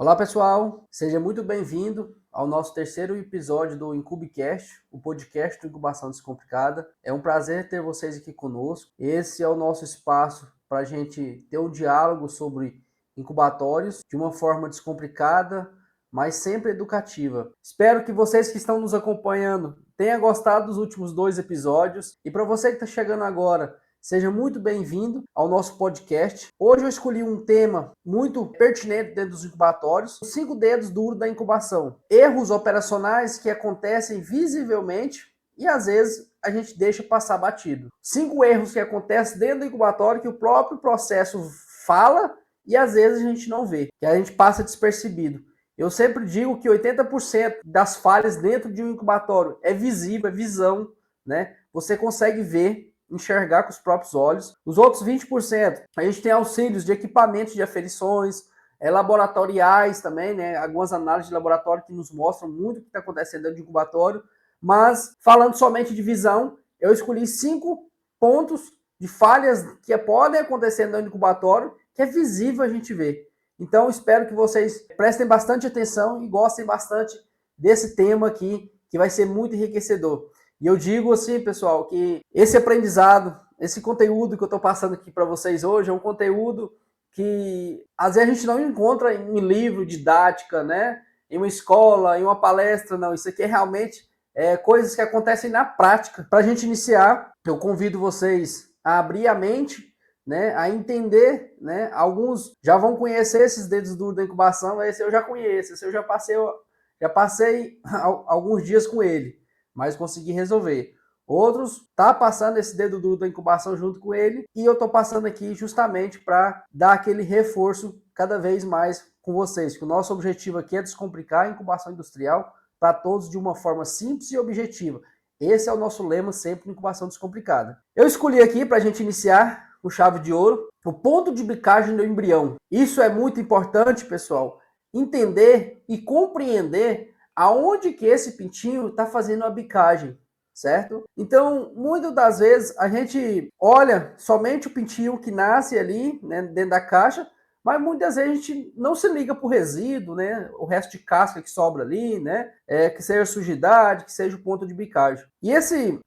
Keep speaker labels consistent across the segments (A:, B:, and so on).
A: Olá pessoal, seja muito bem-vindo ao nosso terceiro episódio do Incubicast, o podcast do Incubação Descomplicada. É um prazer ter vocês aqui conosco. Esse é o nosso espaço para a gente ter um diálogo sobre incubatórios de uma forma descomplicada, mas sempre educativa. Espero que vocês que estão nos acompanhando tenham gostado dos últimos 2 episódios. E para você que está chegando agora, seja muito bem-vindo ao nosso podcast. Hoje eu escolhi um tema muito pertinente dentro dos incubatórios, os 5 dedos duros da incubação. Erros operacionais que acontecem visivelmente e às vezes a gente deixa passar batido. 5 erros que acontecem dentro do incubatório que o próprio processo fala e às vezes a gente não vê, que a gente passa despercebido. Eu sempre digo que 80% das falhas dentro de um incubatório é visível, é visão, né? Você consegue ver, enxergar com os próprios olhos. Os outros 20%, a gente tem auxílios de equipamentos de aferições, laboratoriais também, né? Algumas análises de laboratório que nos mostram muito o que está acontecendo dentro de incubatório. Mas, falando somente de visão, eu escolhi 5 pontos de falhas que podem acontecer dentro do incubatório, que é visível a gente ver. Então, espero que vocês prestem bastante atenção e gostem bastante desse tema aqui, que vai ser muito enriquecedor. E eu digo assim, pessoal, que esse aprendizado, esse conteúdo que eu estou passando aqui para vocês hoje é um conteúdo que às vezes a gente não encontra em um livro, didática, né? Em uma escola, em uma palestra, não. Isso aqui é realmente coisas que acontecem na prática. Para a gente iniciar, eu convido vocês a abrir a mente, né? A entender, né? Alguns já vão conhecer esses dedos duros da incubação, esse eu já conheço, esse eu já passei alguns dias com ele, mas consegui resolver. Outros tá passando esse dedo duro da incubação junto com ele e eu tô passando aqui justamente para dar aquele reforço cada vez mais com vocês, que o nosso objetivo aqui é descomplicar a incubação industrial para todos de uma forma simples e objetiva. Esse é o nosso lema sempre, incubação descomplicada. Eu escolhi aqui para a gente iniciar com chave de ouro o ponto de bicagem do embrião. Isso é muito importante, pessoal, entender e compreender aonde que esse pintinho está fazendo a bicagem, certo? Então, muitas das vezes a gente olha somente o pintinho que nasce ali, né, dentro da caixa, mas muitas vezes a gente não se liga para o resíduo, né, o resto de casca que sobra ali, né, que seja sujidade, que seja o ponto de bicagem. E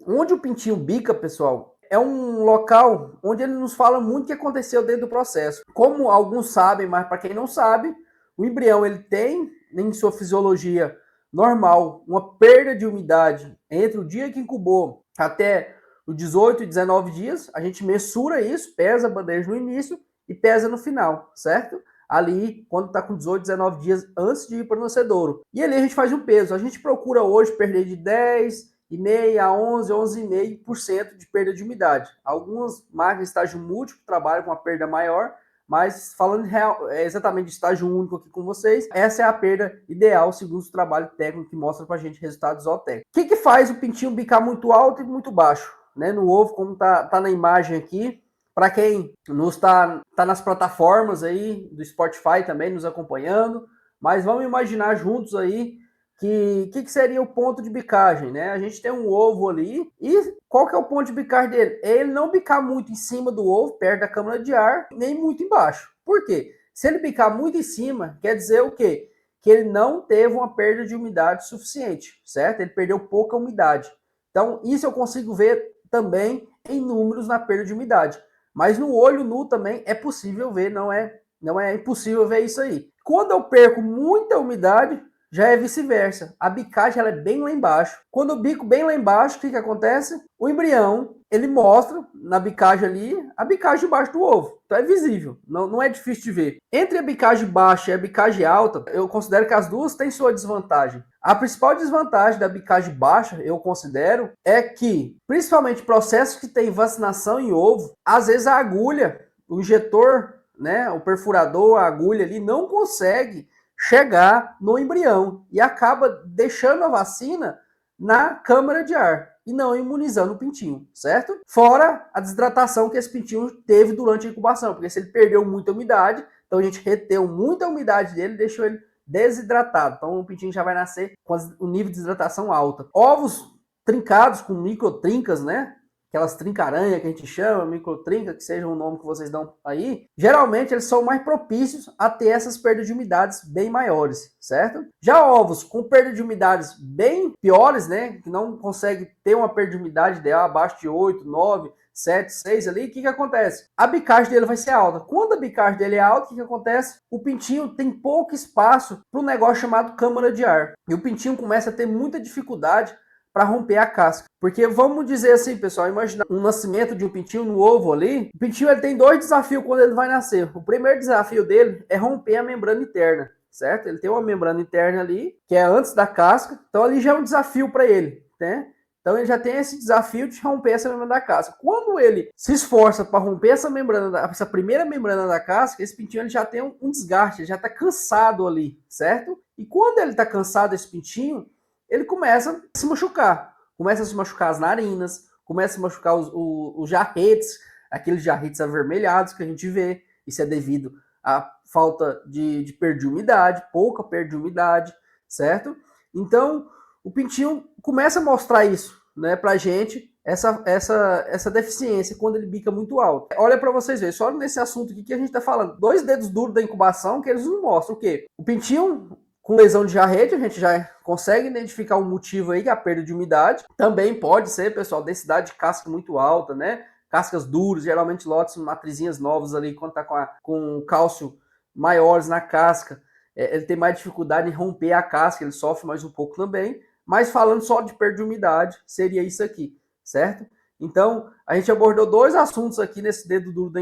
A: onde o pintinho bica, pessoal, é um local onde ele nos fala muito o que aconteceu dentro do processo. Como alguns sabem, mas para quem não sabe, o embrião ele tem em sua fisiologia normal uma perda de umidade entre o dia que incubou até os 18 e 19 dias. A gente mensura isso, pesa a bandeja no início e pesa no final, certo? Ali, quando está com 18, 19 dias antes de ir para o nascedouro. E ali a gente faz um peso. A gente procura hoje perder de 10,5% a 11, 11,5% de perda de umidade. Algumas máquinas de estágio múltiplo trabalham com uma perda maior, mas falando exatamente de estágio único aqui com vocês, essa é a perda ideal segundo o trabalho técnico que mostra para a gente resultados zootécnicos. O que faz o pintinho bicar muito alto e muito baixo? Né? No ovo, como tá na imagem aqui, para quem não está nas plataformas aí do Spotify também nos acompanhando, mas vamos imaginar juntos aí que seria o ponto de bicagem, né? A gente tem um ovo ali e qual que é o ponto de bicagem dele? É ele não bicar muito em cima do ovo, perto da câmara de ar, nem muito embaixo. Por quê? Se ele bicar muito em cima, quer dizer o quê? Que ele não teve uma perda de umidade suficiente, certo? Ele perdeu pouca umidade. Então, isso eu consigo ver também em números na perda de umidade. Mas no olho nu também é possível ver, não é impossível ver isso aí. Quando eu perco muita umidade, já é vice-versa. A bicagem ela é bem lá embaixo. Quando eu bico bem lá embaixo, o que acontece? O embrião, ele mostra na bicagem ali, a bicagem embaixo do ovo. Então é visível, não é difícil de ver. Entre a bicagem baixa e a bicagem alta, eu considero que as duas têm sua desvantagem. A principal desvantagem da bicagem baixa, eu considero, é que, principalmente processos que tem vacinação em ovo, às vezes a agulha, o injetor, né, o perfurador, a agulha ali, não consegue chegar no embrião e acaba deixando a vacina na câmara de ar e não imunizando o pintinho, certo? Fora a desidratação que esse pintinho teve durante a incubação, porque se ele perdeu muita umidade, então a gente reteu muita umidade dele e deixou ele desidratado. Então o pintinho já vai nascer com o nível de desidratação alta. Ovos trincados com microtrincas, né? aquelas trinca-aranha que a gente chama, microtrinca, que seja o nome que vocês dão aí, geralmente eles são mais propícios a ter essas perdas de umidades bem maiores, certo? Já ovos com perda de umidades bem piores, né, que não consegue ter uma perda de umidade ideal abaixo de 8, 9, 7, 6 ali, o que acontece? A bicagem dele vai ser alta. Quando a bicagem dele é alta, o que acontece? O pintinho tem pouco espaço para um negócio chamado câmara de ar. E o pintinho começa a ter muita dificuldade para romper a casca. Porque vamos dizer assim, pessoal, imagina um nascimento de um pintinho no ovo ali. O pintinho ele tem dois desafios quando ele vai nascer. O primeiro desafio dele é romper a membrana interna, certo? Ele tem uma membrana interna ali, que é antes da casca. Então ali já é um desafio para ele, né? Então ele já tem esse desafio de romper essa membrana da casca. Quando ele se esforça para romper essa membrana, essa primeira membrana da casca, esse pintinho ele já tem um desgaste, ele já está cansado ali, certo? E quando ele está cansado, esse pintinho, ele começa a se machucar. Começa a se machucar as narinas, começa a se machucar os jarretes, aqueles jarretes avermelhados que a gente vê. Isso é devido à falta de perda de umidade, pouca perda de umidade, certo? Então, o pintinho começa a mostrar isso, né, pra gente, essa deficiência quando ele bica muito alto. Olha para vocês verem, só nesse assunto aqui que a gente tá falando. 2 dedos duros da incubação que eles nos mostram o quê? O pintinho com lesão de jarrete, a gente já consegue identificar um motivo aí, que é a perda de umidade. Também pode ser, pessoal, densidade de casca muito alta, né? Cascas duras, geralmente lotes, matrizinhas novas ali, quando tá com cálcio maiores na casca, ele tem mais dificuldade em romper a casca, ele sofre mais um pouco também. Mas falando só de perda de umidade, seria isso aqui, certo? Então, a gente abordou 2 assuntos aqui nesse dedos duros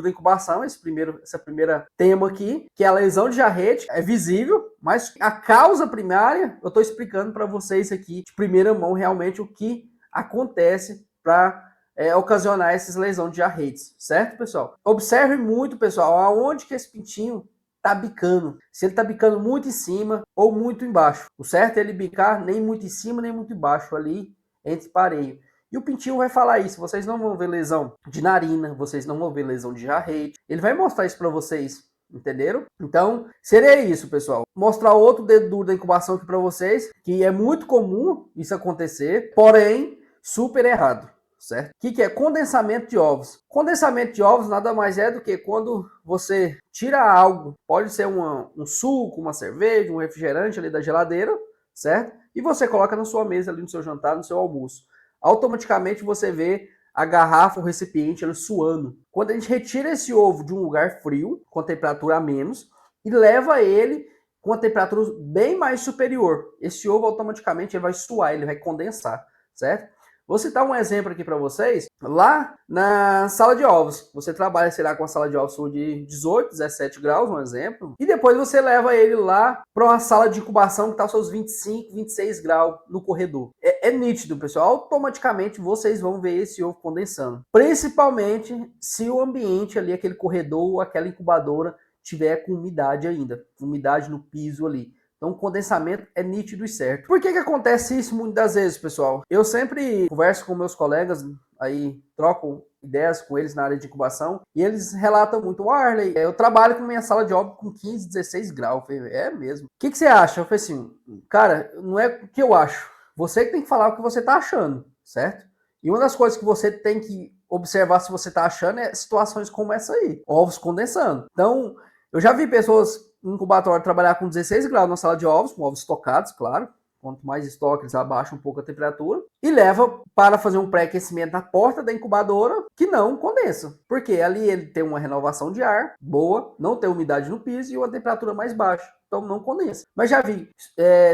A: da incubação, essa primeira tema aqui, que é a lesão de jarrete, é visível, mas a causa primária, eu estou explicando para vocês aqui, de primeira mão, realmente o que acontece para ocasionar essas lesões de jarretes, certo, pessoal? Observe muito, pessoal, aonde que esse pintinho tá bicando. Se ele tá bicando muito em cima ou muito embaixo. O certo é ele bicar nem muito em cima, nem muito embaixo ali, entre pareio. E o pintinho vai falar isso. Vocês não vão ver lesão de narina, vocês não vão ver lesão de jarrete. Ele vai mostrar isso para vocês, entenderam? Então, seria isso, pessoal. Mostrar outro dedo duro da incubação aqui para vocês, que é muito comum isso acontecer, porém, super errado. Certo? O que é condensamento de ovos? Condensamento de ovos nada mais é do que quando você tira algo, pode ser um suco, uma cerveja, um refrigerante ali da geladeira, certo? E você coloca na sua mesa ali no seu jantar, no seu almoço. Automaticamente você vê a garrafa, o recipiente, ele suando. Quando a gente retira esse ovo de um lugar frio, com temperatura a menos, e leva ele com a temperatura bem mais superior, esse ovo automaticamente ele vai suar, ele vai condensar, certo? Vou citar um exemplo aqui para vocês. Lá na sala de ovos, você trabalha, sei lá, com a sala de ovos de 18, 17 graus, um exemplo, e depois você leva ele lá para uma sala de incubação que está aos seus 25, 26 graus no corredor. É nítido, pessoal. Automaticamente vocês vão ver esse ovo condensando. Principalmente se o ambiente ali, aquele corredor, aquela incubadora, tiver com umidade ainda, umidade no piso ali. Então, o condensamento é nítido e certo. Por que acontece isso muitas das vezes, pessoal? Eu sempre converso com meus colegas, aí troco ideias com eles na área de incubação, e eles relatam muito, Arley, eu trabalho com minha sala de obra com 15, 16 graus. Eu falei, é mesmo. O que você acha? Eu falei assim, cara, não é o que eu acho. Você que tem que falar o que você está achando, certo? E uma das coisas que você tem que observar se você está achando é situações como essa aí, ovos condensando. Então, eu já vi pessoas no incubatório trabalhar com 16 graus na sala de ovos, com ovos estocados, claro. Quanto mais estoque, eles abaixam um pouco a temperatura. E leva para fazer um pré-aquecimento na porta da incubadora que não condensa. Porque ali ele tem uma renovação de ar boa, não tem umidade no piso e uma temperatura mais baixa. Então não condensa. Mas já vi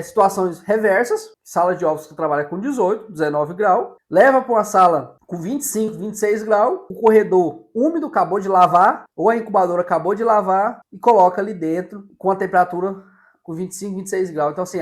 A: situações reversas. Sala de ovos que trabalha com 18, 19 graus. Leva para uma sala com 25, 26 graus. O corredor úmido acabou de lavar. Ou a incubadora acabou de lavar. E coloca ali dentro com a temperatura com 25, 26 graus. Então assim,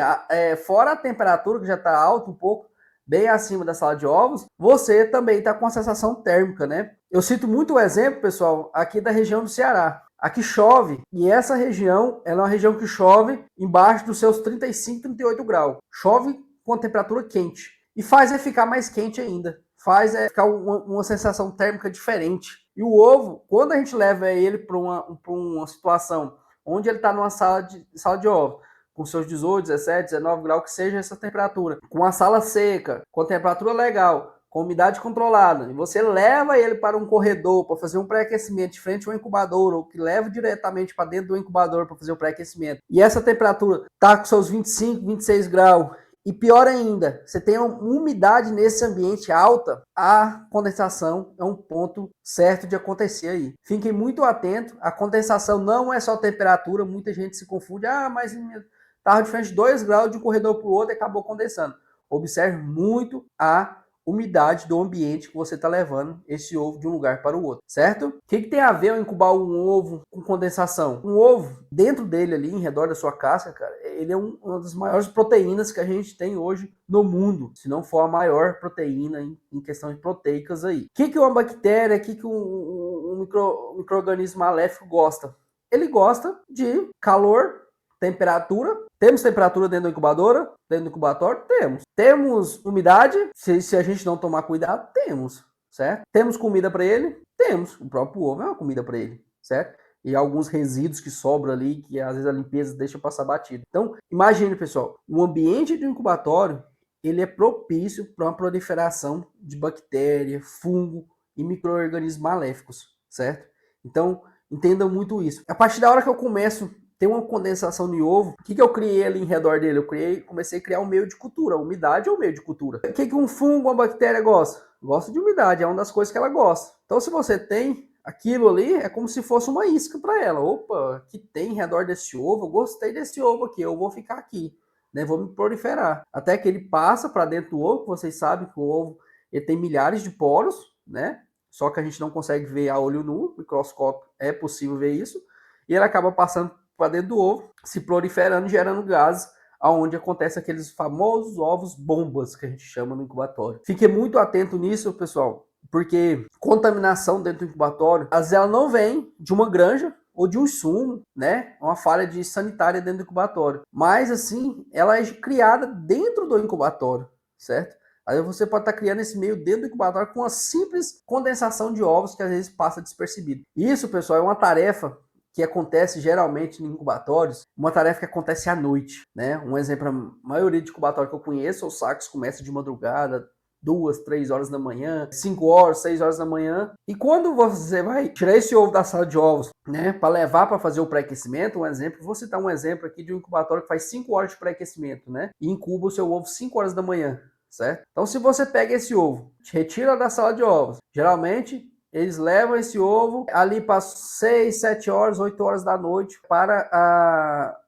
A: fora a temperatura que já está alta um pouco, bem acima da sala de ovos, você também está com a sensação térmica, né? Eu cito muito o exemplo, pessoal, aqui da região do Ceará. Aqui chove, e essa região é uma região que chove embaixo dos seus 35, 38 graus. Chove com a temperatura quente. E faz ficar mais quente ainda. Faz ficar uma sensação térmica diferente. E o ovo, quando a gente leva ele para uma situação onde ele está numa sala de ovos, com seus 18, 17, 19 graus, que seja essa temperatura, com a sala seca, com a temperatura legal, com umidade controlada, e você leva ele para um corredor para fazer um pré-aquecimento de frente ao incubador, ou que leva diretamente para dentro do incubador para fazer o pré-aquecimento, e essa temperatura está com seus 25, 26 graus, e pior ainda, você tem uma umidade nesse ambiente alta, a condensação é um ponto certo de acontecer aí. Fiquem muito atentos, a condensação não é só temperatura, muita gente se confunde, mas estava de frente 2 graus de um corredor para o outro e acabou condensando. Observe muito a umidade do ambiente que você está levando esse ovo de um lugar para o outro, certo? O que tem a ver ao incubar um ovo com condensação? Um ovo, dentro dele ali, em redor da sua casca, cara, ele é uma das maiores proteínas que a gente tem hoje no mundo, se não for a maior proteína em questão de proteicas aí. O que uma bactéria, um micro-organismo maléfico gosta? Ele gosta de calor, temperatura. Temos temperatura dentro da incubadora? Dentro do incubatório? Temos. Temos umidade? Se a gente não tomar cuidado, temos, certo? Temos comida para ele? Temos. O próprio ovo é uma comida para ele, certo? E alguns resíduos que sobram ali, que às vezes a limpeza deixa passar batido. Então, imagine, pessoal, o ambiente do incubatório, ele é propício para uma proliferação de bactéria, fungo e micro-organismos maléficos, certo? Então, entendam muito isso. A partir da hora que eu começo tem uma condensação de ovo. O que eu criei ali em redor dele? Comecei a criar um meio de cultura. A umidade é um meio de cultura. O que um fungo, uma bactéria gosta? Gosta de umidade, é uma das coisas que ela gosta. Então, se você tem aquilo ali, é como se fosse uma isca para ela. Opa, que tem em redor desse ovo? Eu gostei desse ovo aqui, eu vou ficar aqui, né? Vou me proliferar. Até que ele passa para dentro do ovo. Vocês sabem que o ovo ele tem milhares de poros, né? Só que a gente não consegue ver a olho nu. No microscópio é possível ver isso. E ele acaba passando para dentro do ovo, se proliferando, gerando gases, aonde acontece aqueles famosos ovos bombas que a gente chama no incubatório. Fique muito atento nisso, pessoal, porque contaminação dentro do incubatório, às vezes ela não vem de uma granja ou de um insumo, né? Uma falha de sanitária dentro do incubatório. Mas assim, ela é criada dentro do incubatório, certo? Aí você pode estar criando esse meio dentro do incubatório com uma simples condensação de ovos que às vezes passa despercebido. Isso, pessoal, é uma tarefa que acontece geralmente em incubatórios, uma tarefa que acontece à noite, né? Um exemplo, a maioria de incubatório que eu conheço, os sacos começam de madrugada, 2, 3 horas da manhã, 5 horas, 6 horas da manhã. E quando você vai tirar esse ovo da sala de ovos, né, para levar para fazer o pré-aquecimento, um exemplo, vou citar um exemplo aqui de um incubatório que faz 5 horas de pré-aquecimento, né? E incuba o seu ovo 5 horas da manhã, certo? Então, se você pega esse ovo, retira da sala de ovos, geralmente eles levam esse ovo ali para 6, 7 horas, 8 horas da noite para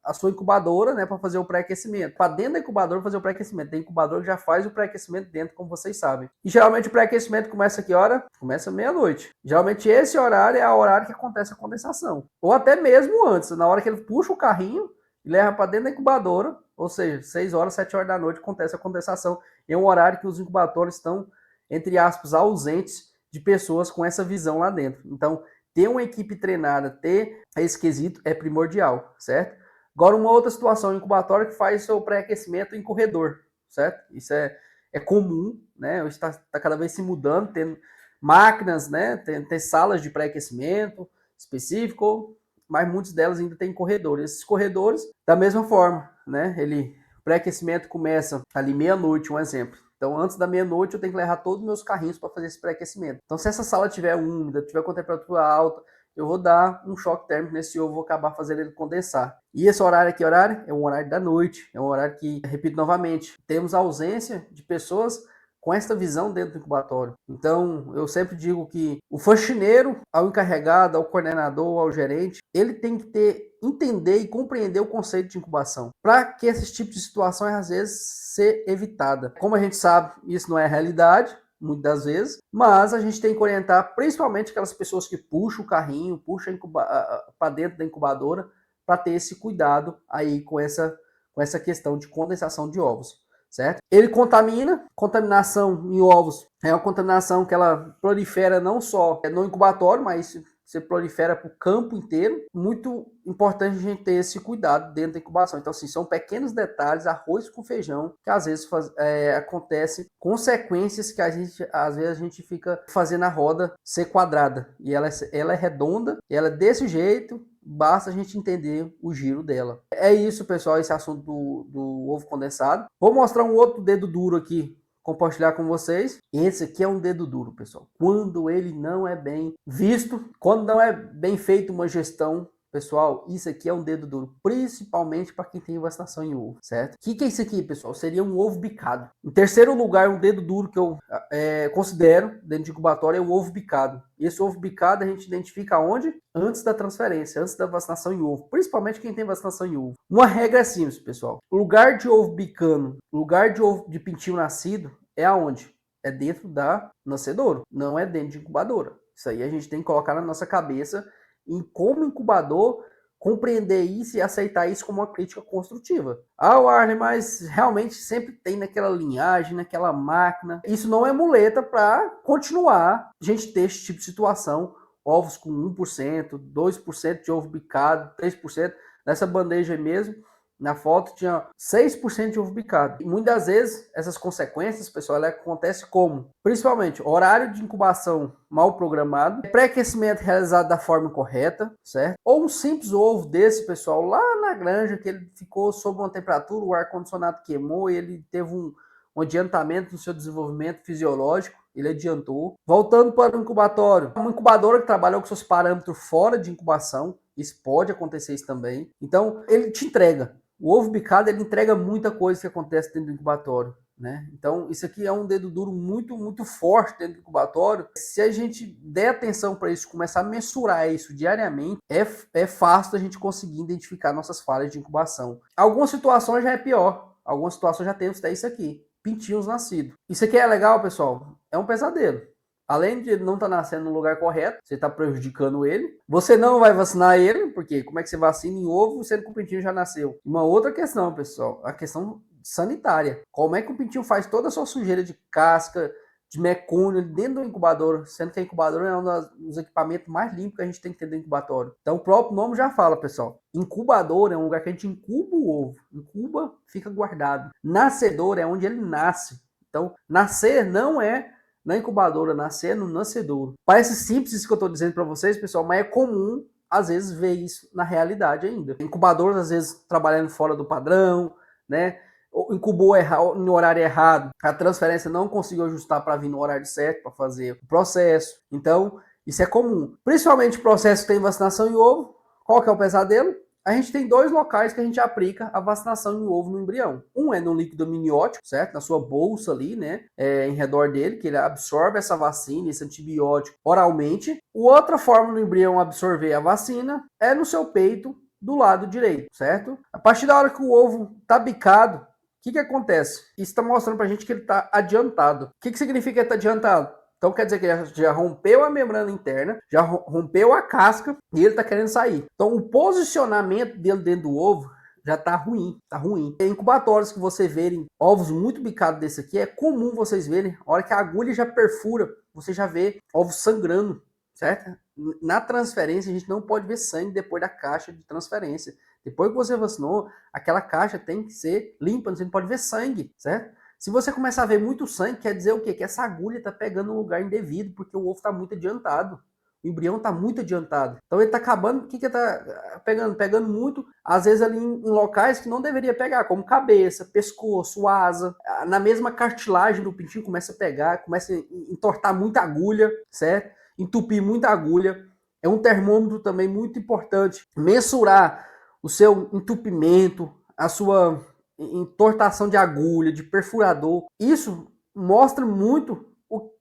A: a sua incubadora, né, para fazer o pré-aquecimento. Para dentro da incubadora fazer o pré-aquecimento. Tem incubador que já faz o pré-aquecimento dentro, como vocês sabem. E geralmente o pré-aquecimento começa que hora? Começa meia-noite. Geralmente esse horário é o horário que acontece a condensação. Ou até mesmo antes, na hora que ele puxa o carrinho e leva para dentro da incubadora, ou seja, 6 horas, 7 horas da noite acontece a condensação. É um horário que os incubadores estão, entre aspas, ausentes de pessoas com essa visão lá dentro. Então, ter uma equipe treinada, ter esse quesito é primordial, certo? Agora, uma outra situação, incubatório que faz seu pré-aquecimento em corredor, certo? Isso é comum, né? Está cada vez se mudando, tendo máquinas, né? Tem salas de pré-aquecimento específico, mas muitas delas ainda tem corredores. Esses corredores, da mesma forma, né? O pré-aquecimento começa ali meia-noite, um exemplo. Então, antes da meia-noite, eu tenho que levar todos os meus carrinhos para fazer esse pré-aquecimento. Então, se essa sala estiver úmida, estiver com temperatura alta, eu vou dar um choque térmico nesse ovo, vou acabar fazendo ele condensar. E esse horário aqui, horário? É um horário da noite. É um horário que, repito novamente, temos ausência de pessoas com esta visão dentro do incubatório. Então, eu sempre digo que o faxineiro, ao encarregado, ao coordenador, ao gerente, ele tem que entender e compreender o conceito de incubação, para que esse tipo de situação, às vezes, ser evitada. Como a gente sabe, isso não é a realidade, muitas das vezes, mas a gente tem que orientar principalmente aquelas pessoas que puxam o carrinho, puxam para dentro da incubadora, para ter esse cuidado aí com essa questão de condensação de ovos. Certo? Ele contaminação em ovos é uma contaminação que ela prolifera não só no incubatório, mas você prolifera para o campo inteiro. Muito importante a gente ter esse cuidado dentro da incubação. Então, assim, são pequenos detalhes, arroz com feijão, que às vezes acontece consequências que às vezes a gente fica fazendo a roda ser quadrada. E ela é redonda, e ela é desse jeito, basta a gente entender o giro dela. É isso, pessoal, esse assunto do ovo condensado. Vou mostrar um outro dedo duro aqui compartilhar com vocês. Esse aqui é um dedo duro, pessoal. Quando ele não é bem visto, quando não é bem feita uma gestão, pessoal, isso aqui é um dedo duro, principalmente para quem tem vacinação em ovo, certo? O que é isso aqui, pessoal? Seria um ovo bicado. Em terceiro lugar, um dedo duro que eu considero dentro de incubatório é o ovo bicado. E esse ovo bicado a gente identifica onde? Antes da transferência, antes da vacinação em ovo, principalmente quem tem vacinação em ovo. Uma regra é simples, pessoal. Lugar de ovo bicano, lugar de ovo de pintinho nascido é aonde? É dentro da nascedouro, não é dentro de incubadora. Isso aí a gente tem que colocar na nossa cabeça em como incubador compreender isso e aceitar isso como uma crítica construtiva. Ah, Warner, mas realmente sempre tem naquela linhagem, naquela máquina. Isso não é muleta para continuar a gente ter esse tipo de situação. Ovos com 1%, 2% de ovo bicado, 3%. Nessa bandeja aí mesmo, na foto tinha 6% de ovo bicado. E muitas vezes essas consequências, pessoal, ela acontece como? Principalmente horário de incubação mal programado, pré-aquecimento realizado da forma correta, certo? Ou um simples ovo desse, pessoal, lá na granja, que ele ficou sob uma temperatura, o ar-condicionado queimou e ele teve um adiantamento no seu desenvolvimento fisiológico, ele adiantou. Voltando para o incubatório, uma incubadora que trabalhou com seus parâmetros fora de incubação, isso pode acontecer isso também. Então, ele te entrega. O ovo bicado, ele entrega muita coisa que acontece dentro do incubatório, né? Então, isso aqui é um dedo duro muito, muito forte dentro do incubatório. Se a gente der atenção para isso, começar a mensurar isso diariamente, é fácil a gente conseguir identificar nossas falhas de incubação. Algumas situações já é pior. Algumas situações já temos até isso aqui. Pintinhos nascidos. Isso aqui é legal, pessoal? É um pesadelo. Além de ele não estar nascendo no lugar correto, você está prejudicando ele. Você não vai vacinar ele, porque como é que você vacina em ovo sendo que o pintinho já nasceu? Uma outra questão, pessoal, a questão sanitária. Como é que o pintinho faz toda a sua sujeira de casca, de mecônio dentro do incubador, sendo que a incubadora é um dos equipamentos mais limpos que a gente tem que ter dentro do incubatório. Então o próprio nome já fala, pessoal. Incubador é um lugar que a gente incuba o ovo. Incuba, fica guardado. Nascedor é onde ele nasce. Então, nascer não é na incubadora, nascer no nascedouro. Parece simples isso que eu estou dizendo para vocês, pessoal, mas é comum, às vezes, ver isso na realidade ainda. Incubadoras, às vezes, trabalhando fora do padrão, né? Incubou no horário errado, a transferência não conseguiu ajustar para vir no horário certo para fazer o processo. Então, isso é comum. Principalmente o processo que tem vacinação em ovo. Qual que é o pesadelo? A gente tem dois locais que a gente aplica a vacinação em ovo no embrião. Um é no líquido amniótico, certo? Na sua bolsa ali, né? Em redor dele, que ele absorve essa vacina, esse antibiótico oralmente. Outra forma do embrião absorver a vacina é no seu peito, do lado direito, certo? A partir da hora que o ovo está bicado, o que acontece? Isso está mostrando para a gente que ele está adiantado. O que significa que ele está adiantado? Então quer dizer que ele já rompeu a membrana interna, já rompeu a casca e ele está querendo sair. Então o posicionamento dele dentro do ovo já está ruim, tá ruim. Em incubatórios que você verem ovos muito bicados desse aqui, é comum vocês verem, a hora que a agulha já perfura, você já vê ovos sangrando, certo? Na transferência a gente não pode ver sangue depois da caixa de transferência. Depois que você vacinou, aquela caixa tem que ser limpa, você não pode ver sangue, certo? Se você começar a ver muito sangue, quer dizer o quê? Que essa agulha está pegando um lugar indevido, porque o ovo está muito adiantado. O embrião está muito adiantado. Então ele está acabando, o que está pegando? Pegando muito, às vezes ali em locais que não deveria pegar, como cabeça, pescoço, asa. Na mesma cartilagem do pintinho começa a pegar, começa a entortar muita agulha, certo? Entupir muita agulha. É um termômetro também muito importante. Mensurar o seu entupimento, a sua entortação de agulha, de perfurador. Isso mostra muito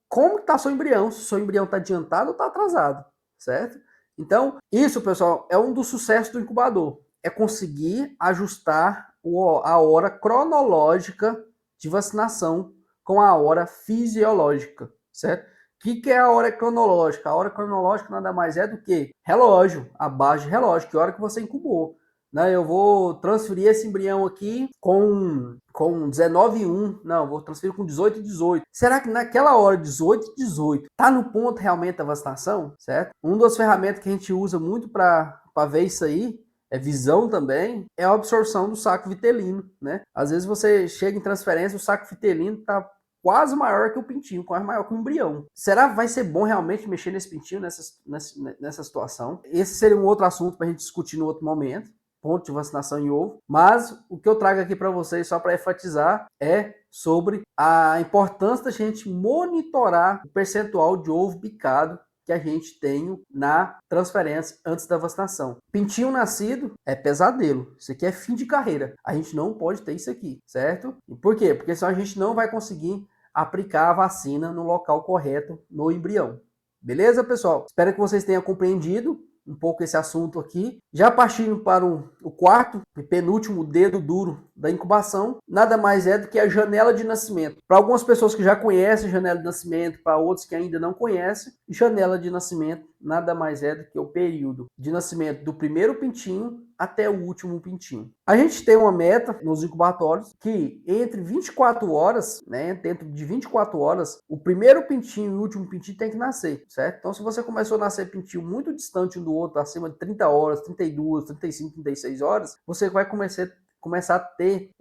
A: como está seu embrião, se o seu embrião está adiantado ou está atrasado, certo? Então, isso, pessoal, é um dos sucessos do incubador. É conseguir ajustar a hora cronológica de vacinação com a hora fisiológica, certo? O que é a hora cronológica? A hora cronológica nada mais é do que relógio, a base de relógio, que hora que você incubou. Né, eu vou transferir esse embrião aqui com 19,1. Não, vou transferir com 18,18. Será que naquela hora, 18,18, tá no ponto realmente da vacinação? Certo? Uma das ferramentas que a gente usa muito para ver isso aí, é visão também, é a absorção do saco vitelino. Né? Às vezes você chega em transferência, o saco vitelino tá quase maior que o pintinho, quase maior que o embrião. Será que vai ser bom realmente mexer nesse pintinho nessa situação? Esse seria um outro assunto para a gente discutir no outro momento. ponto de vacinação em ovo, mas o que eu trago aqui para vocês, só para enfatizar, é sobre a importância da gente monitorar o percentual de ovo bicado que a gente tem na transferência antes da vacinação. Pintinho nascido é pesadelo. Isso aqui é fim de carreira. A gente não pode ter isso aqui, certo? E por quê? Porque senão a gente não vai conseguir aplicar a vacina no local correto no embrião. Beleza, pessoal? Espero que vocês tenham compreendido um pouco esse assunto aqui. Já partindo para o quarto e penúltimo dedo duro da incubação, nada mais é do que a janela de nascimento. Para algumas pessoas que já conhecem janela de nascimento, para outros que ainda não conhecem, janela de nascimento nada mais é do que o período de nascimento do primeiro pintinho até o último pintinho. A gente tem uma meta nos incubatórios que entre 24 horas, né, dentro de 24 horas, o primeiro pintinho e o último pintinho tem que nascer, certo? Então, se você começou a nascer pintinho muito distante um do outro, acima de 30 horas, 32, 35, 36 horas, você vai começar a ter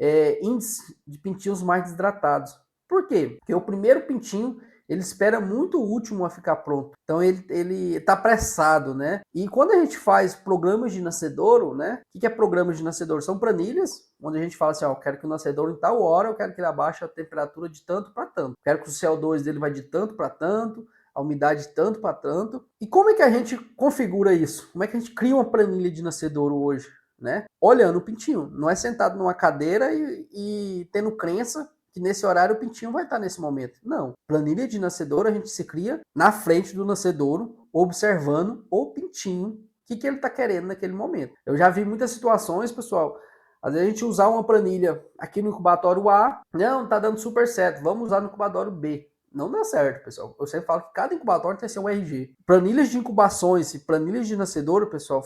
A: índice de pintinhos mais desidratados. Por quê? Porque o primeiro pintinho ele espera muito o último a ficar pronto. Então ele está apressado, né? E quando a gente faz programas de nascedouro, né? O que é programas de nascedouro? São planilhas, onde a gente fala assim, ó, eu quero que o nascedouro em tal hora, eu quero que ele abaixe a temperatura de tanto para tanto. Eu quero que o CO2 dele vai de tanto para tanto, a umidade de tanto para tanto. E como é que a gente configura isso? Como é que a gente cria uma planilha de nascedouro hoje, né? Olhando o pintinho. Não é sentado numa cadeira e tendo crença que nesse horário o pintinho vai estar nesse momento. Não. Planilha de nascedouro a gente se cria na frente do nascedouro, observando o pintinho, o que ele está querendo naquele momento. Eu já vi muitas situações, pessoal, às vezes a gente usar uma planilha aqui no incubatório A, não, tá dando super certo, vamos usar no incubatório B. Não dá certo, pessoal. Eu sempre falo que cada incubatório tem que ser um RG. Planilhas de incubações e planilhas de nascedouro, pessoal,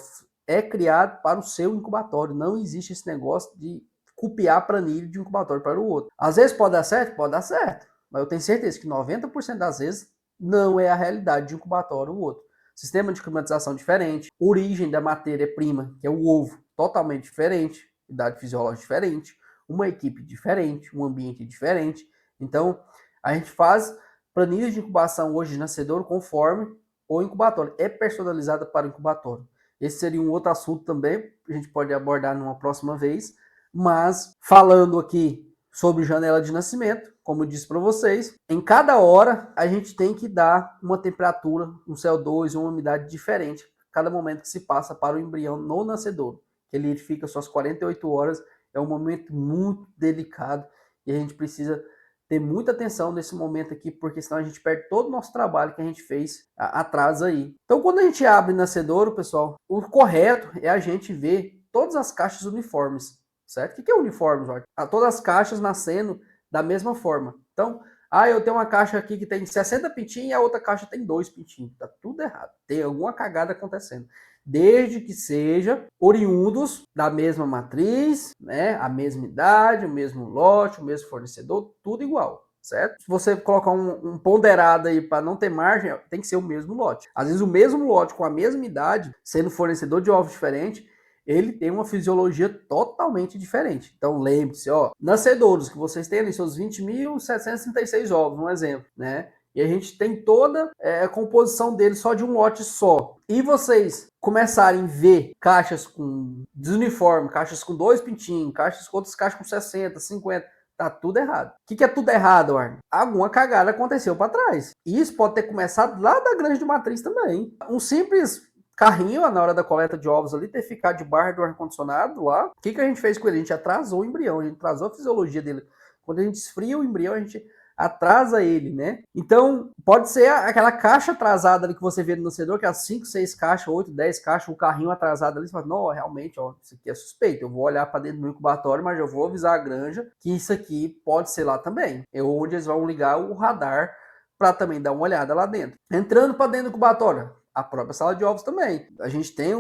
A: é criado para o seu incubatório. Não existe esse negócio de copiar a planilha de um incubatório para o outro. Às vezes pode dar certo? Pode dar certo. Mas eu tenho certeza que 90% das vezes não é a realidade de um incubatório ou outro. Sistema de climatização diferente, origem da matéria-prima, que é o ovo, totalmente diferente, idade fisiológica diferente, uma equipe diferente, um ambiente diferente. Então, a gente faz planilhas de incubação hoje de nascedouro conforme o incubatório. É personalizada para o incubatório. Esse seria um outro assunto também, que a gente pode abordar numa próxima vez. Mas, falando aqui sobre janela de nascimento, como eu disse para vocês, em cada hora a gente tem que dar uma temperatura, um CO2 e uma umidade diferente cada momento que se passa para o embrião no nascedouro. Ele fica suas 48 horas, é um momento muito delicado e a gente precisa ter muita atenção nesse momento aqui, porque senão a gente perde todo o nosso trabalho que a gente fez atrás aí. Então, quando a gente abre nascedouro, pessoal, o correto é a gente ver todas as caixas uniformes. Certo? O que é uniforme, Jorge? Todas as caixas nascendo da mesma forma. Então, eu tenho uma caixa aqui que tem 60 pintinhos e a outra caixa tem 2 pintinhos. Tá tudo errado. Tem alguma cagada acontecendo. Desde que seja oriundos da mesma matriz, né? A mesma idade, o mesmo lote, o mesmo fornecedor, tudo igual. Certo? Se você colocar um ponderado aí para não ter margem, tem que ser o mesmo lote. Às vezes o mesmo lote com a mesma idade, sendo fornecedor de ovos diferente, ele tem uma fisiologia totalmente diferente. Então lembre-se, nascedouros, que vocês têm ali seus 20.736 ovos, um exemplo, né? E a gente tem toda a composição dele só de um lote só. E vocês começarem a ver caixas com desuniforme, caixas com 2 pintinhos, outras caixas com 60, 50, tá tudo errado. O que é tudo errado, Arne? Alguma cagada aconteceu para trás. E isso pode ter começado lá da granja de matriz também. Um simples carrinho, na hora da coleta de ovos ali, ter ficado debaixo do ar-condicionado lá. O que a gente fez com ele? A gente atrasou o embrião, a gente atrasou a fisiologia dele. Quando a gente esfria o embrião, a gente atrasa ele, né? Então, pode ser aquela caixa atrasada ali que você vê no nascedor, que é 5, 6 caixas, 8, 10 caixas, um carrinho atrasado ali, você fala, não, realmente, isso aqui é suspeito, eu vou olhar para dentro do incubatório, mas eu vou avisar a granja que isso aqui pode ser lá também. É onde eles vão ligar o radar para também dar uma olhada lá dentro. Entrando para dentro do incubatório, a própria sala de ovos também. A gente tem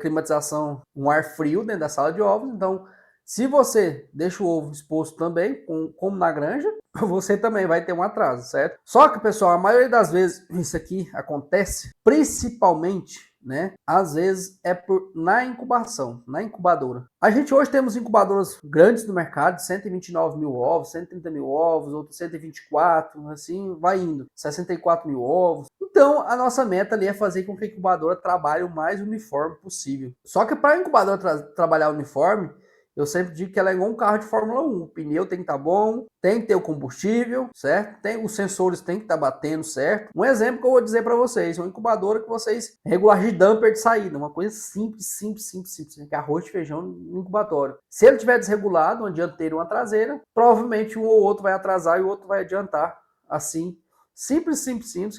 A: climatização, um ar frio dentro da sala de ovos, então se você deixa o ovo exposto também, como na granja, você também vai ter um atraso, certo? Só que, pessoal, a maioria das vezes isso aqui acontece principalmente né? Às vezes é na incubação, na incubadora. A gente hoje temos incubadoras grandes no mercado, 129 mil ovos, 130 mil ovos, outros 124, assim vai indo, 64 mil ovos. Então, a nossa meta ali é fazer com que a incubadora trabalhe o mais uniforme possível. Só que para a incubadora trabalhar uniforme, eu sempre digo que ela é igual um carro de Fórmula 1. O pneu tem que estar bom, tem que ter o combustível, certo? Os sensores tem que estar batendo certo. Um exemplo que eu vou dizer para vocês, uma incubadora que vocês regular de damper de saída, uma coisa simples, que é arroz de feijão no incubatório. Se ele tiver desregulado, uma dianteira e uma traseira, provavelmente um ou outro vai atrasar e o outro vai adiantar. Assim, simples,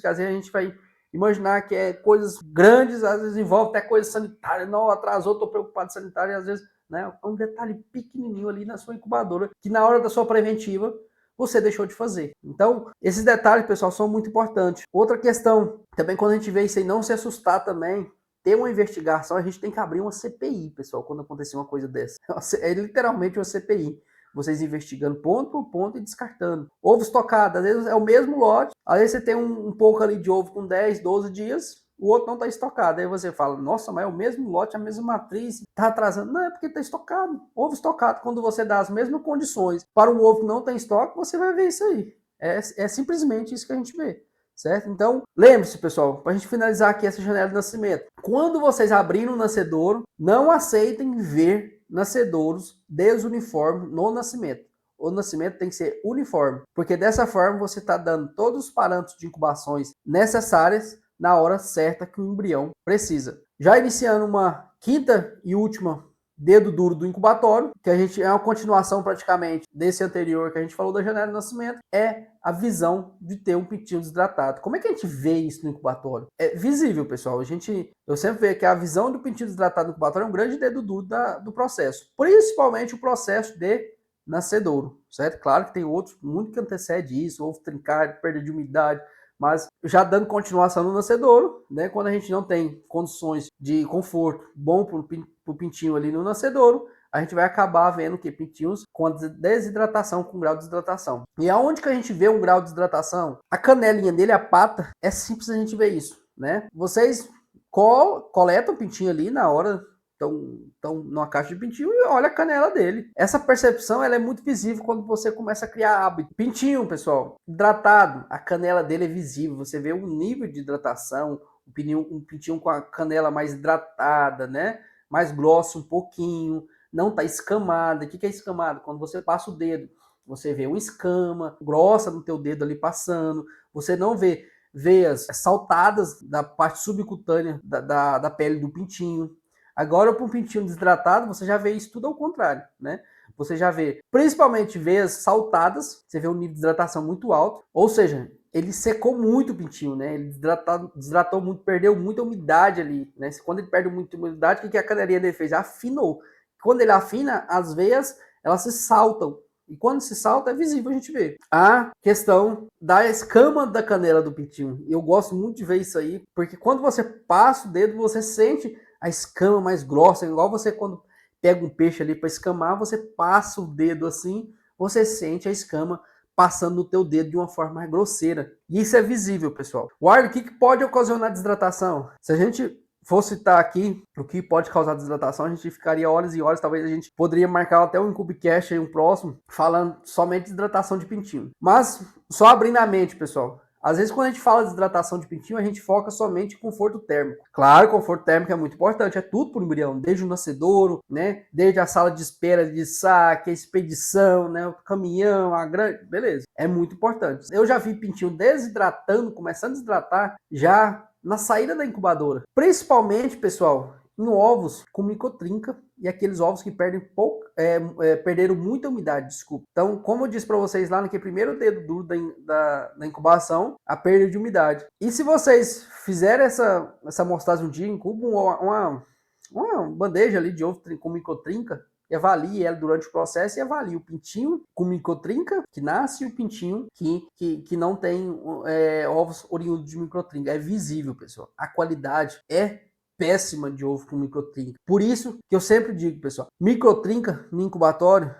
A: que às vezes a gente vai imaginar que é coisas grandes, às vezes envolve até coisa sanitária. Não, atrasou, estou preocupado com sanitário, e às vezes, né, é um detalhe pequenininho ali na sua incubadora, que na hora da sua preventiva, você deixou de fazer. Então, esses detalhes, pessoal, são muito importantes. Outra questão, também quando a gente vê isso aí, não se assustar também, ter uma investigação, a gente tem que abrir uma CPI, pessoal, quando acontecer uma coisa dessa. É literalmente uma CPI. Vocês investigando ponto por ponto e descartando. Ovo estocado, às vezes é o mesmo lote, às vezes você tem um pouco ali de ovo com 10, 12 dias, o outro não está estocado. Aí você fala, nossa, mas é o mesmo lote, a mesma matriz, está atrasando. Não, é porque está estocado. Ovo estocado, quando você dá as mesmas condições para um ovo que não tem estoque, você vai ver isso aí. É simplesmente isso que a gente vê. Certo? Então, lembre-se, pessoal, para a gente finalizar aqui essa janela de nascimento. Quando vocês abrirem o nascedouro, não aceitem ver nascedouros desuniformes no nascimento. O nascimento tem que ser uniforme, porque dessa forma você está dando todos os parâmetros de incubações necessárias na hora certa que o embrião precisa. Já iniciando uma quinta e última dedo duro do incubatório, que a gente é uma continuação praticamente desse anterior que a gente falou da janela de nascimento, é a visão de ter um pintinho desidratado. Como é que a gente vê isso no incubatório? É visível, pessoal. Eu sempre vejo que a visão do pintinho desidratado no incubatório é um grande dedo duro do processo, principalmente o processo de nascedouro, certo? Claro que tem outros muito que antecede isso, ovo trincado, perda de umidade, mas já dando continuação no nascedouro, né? Quando a gente não tem condições de conforto bom para o pintinho ali no nascedouro, a gente vai acabar vendo que pintinhos com desidratação, com grau de desidratação. E aonde que a gente vê um grau de desidratação? A canelinha dele, a pata, é simples a gente ver isso, né? Vocês coletam o pintinho ali na hora, estão numa caixa de pintinho e olha a canela dele. Essa percepção ela é muito visível quando você começa a criar hábito. Pintinho, pessoal, hidratado, a canela dele é visível. Você vê o nível de hidratação, um pintinho com a canela mais hidratada, né? Mais grossa um pouquinho, não tá escamada. O que é escamada? Quando você passa o dedo, você vê uma escama grossa no teu dedo ali passando. Você não vê veias saltadas da parte subcutânea da pele do pintinho. Agora, para um pintinho desidratado, você já vê isso tudo ao contrário, né? Você já vê, principalmente veias saltadas, você vê um nível de hidratação muito alto, ou seja, ele secou muito o pintinho, né? Ele desidratou muito, perdeu muita umidade ali, né? Quando ele perde muita umidade, o que a canelinha dele fez? Afinou. Quando ele afina, as veias, elas se saltam. E quando se salta, é visível a gente ver. A questão da escama da canela do pintinho. Eu gosto muito de ver isso aí, porque quando você passa o dedo, você sente a escama mais grossa, igual você quando pega um peixe ali para escamar, você passa o dedo assim, você sente a escama passando no teu dedo de uma forma mais grosseira. E isso é visível, pessoal. O que pode ocasionar desidratação? Se a gente for citar aqui o que pode causar desidratação, a gente ficaria horas e horas, talvez a gente poderia marcar até um Incubecast aí, um próximo, falando somente de hidratação de pintinho. Mas, só abrindo a mente, pessoal, às vezes, quando a gente fala de desidratação de pintinho, a gente foca somente em conforto térmico. Claro, conforto térmico é muito importante, é tudo para o embrião, desde o nascedouro, né? Desde a sala de espera de saque, a expedição, né? O caminhão, a grande... Beleza, é muito importante. Eu já vi pintinho desidratando, começando a desidratar, já na saída da incubadora. Principalmente, pessoal, em ovos com micotrinca e aqueles ovos que perderam muita umidade, desculpa. Então, como eu disse para vocês lá naquele primeiro dedo duro da incubação, a perda de umidade. E se vocês fizerem essa amostragem um dia, incubam uma bandeja ali de ovo com micotrinca, e avalie ela durante o processo e avalie o pintinho com micotrinca que nasce e o pintinho que não tem ovos oriundos de micotrinca. É visível, pessoal. A qualidade é péssima de ovo com microtrinca. Por isso que eu sempre digo, pessoal, microtrinca no incubatório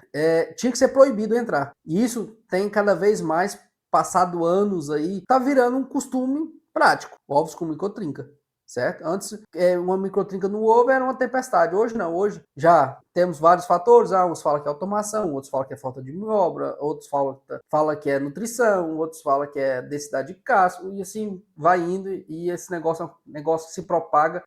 A: tinha que ser proibido entrar. E isso tem cada vez mais, passado anos aí, tá virando um costume prático. Ovos com microtrinca, certo? Antes, uma microtrinca no ovo era uma tempestade. Hoje não, hoje já temos vários fatores. Uns falam que é automação, outros falam que é falta de manobra, outros falam que é nutrição, outros falam que é densidade de casco, e assim vai indo, e esse negócio é um negócio que se propaga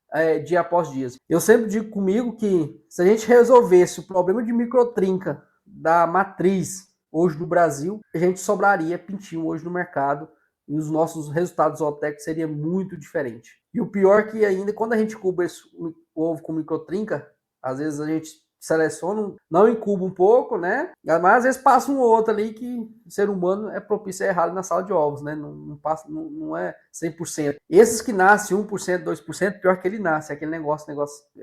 A: dia após dia. Eu sempre digo comigo que se a gente resolvesse o problema de microtrinca da matriz hoje no Brasil, a gente sobraria pintinho hoje no mercado, e os nossos resultados zootécnicos seria muito diferente. E o pior é que ainda, quando a gente incuba esse ovo com microtrinca, às vezes a gente seleciona, não incuba um pouco, né? Mas às vezes passa um ou outro ali que o ser humano é propício a errar na sala de ovos, né? Não é 100%. Esses que nascem 1%, 2%, pior que ele nasce. É aquele negócio,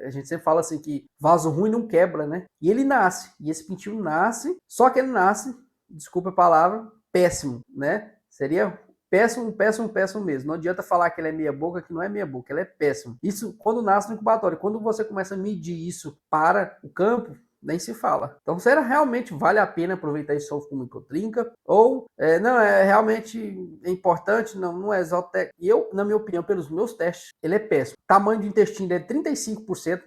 A: a gente sempre fala assim que vaso ruim não quebra, né? E ele nasce. E esse pintinho nasce, só que ele nasce, desculpa a palavra, péssimo, né? Seria péssimo mesmo. Não adianta falar que ele é meia boca, que não é meia boca, ele é péssimo. Isso quando nasce no incubatório. Quando você começa a medir isso para o campo, nem se fala. Então, será realmente vale a pena aproveitar esse ovo com microtrinca? Ou não, realmente importante, não é zootécnico. E eu, na minha opinião, pelos meus testes, ele é péssimo. Tamanho do intestino é 35%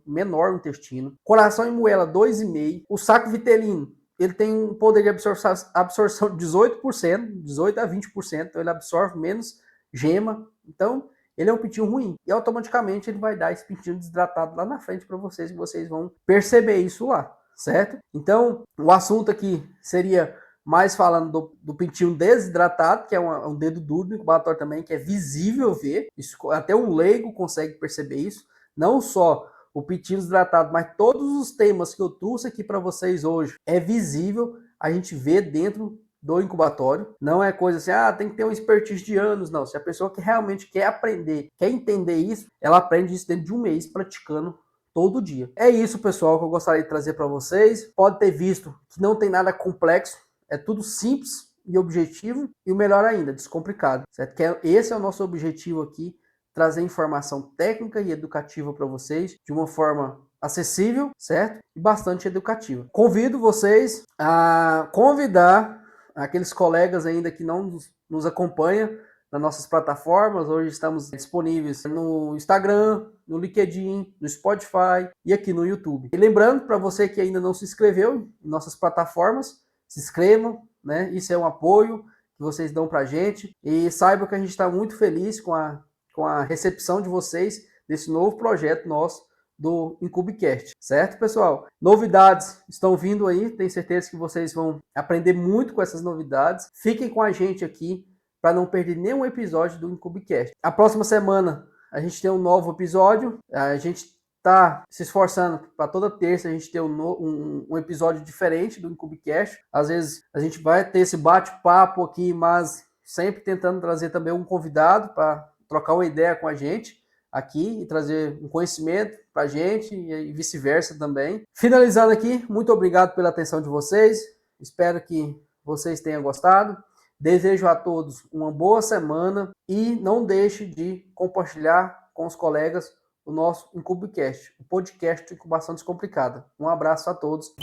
A: menor o intestino. Coração e moela 2,5%. O saco vitelino, ele tem um poder de absorção de 18%, 18 a 20%, então ele absorve menos gema. Então, ele é um pintinho ruim. E automaticamente ele vai dar esse pintinho desidratado lá na frente para vocês, e vocês vão perceber isso lá, certo? Então, o assunto aqui seria mais falando do pintinho desidratado, que é um dedo duro no incubatório também, que é visível ver. Isso, até um leigo consegue perceber isso. Não só o pintinho desidratado, mas todos os temas que eu trouxe aqui para vocês hoje é visível, a gente vê dentro do incubatório. Não é coisa assim, tem que ter um expertise de anos, não. Se a pessoa que realmente quer aprender, quer entender isso, ela aprende isso dentro de um mês praticando todo dia. É isso, pessoal, que eu gostaria de trazer para vocês. Pode ter visto que não tem nada complexo, é tudo simples e objetivo, e o melhor ainda, descomplicado, certo? Esse é o nosso objetivo aqui, trazer informação técnica e educativa para vocês de uma forma acessível, certo? E bastante educativa. Convido vocês a convidar aqueles colegas ainda que não nos acompanham nas nossas plataformas. Hoje estamos disponíveis no Instagram, no LinkedIn, no Spotify e aqui no YouTube. E lembrando, para você que ainda não se inscreveu em nossas plataformas, se inscrevam, né? Isso é um apoio que vocês dão para a gente. E saibam que a gente está muito feliz com a recepção de vocês desse novo projeto nosso do IncubeCast, certo, pessoal? Novidades estão vindo aí, tenho certeza que vocês vão aprender muito com essas novidades. Fiquem com a gente aqui para não perder nenhum episódio do IncubeCast. A próxima semana a gente tem um novo episódio, a gente está se esforçando para toda terça a gente ter um episódio diferente do IncubeCast. Às vezes a gente vai ter esse bate-papo aqui, mas sempre tentando trazer também um convidado para trocar uma ideia com a gente aqui e trazer um conhecimento para a gente e vice-versa também. Finalizando aqui, muito obrigado pela atenção de vocês. Espero que vocês tenham gostado. Desejo a todos uma boa semana e não deixe de compartilhar com os colegas o nosso IncubeCast, o podcast de Incubação Descomplicada. Um abraço a todos.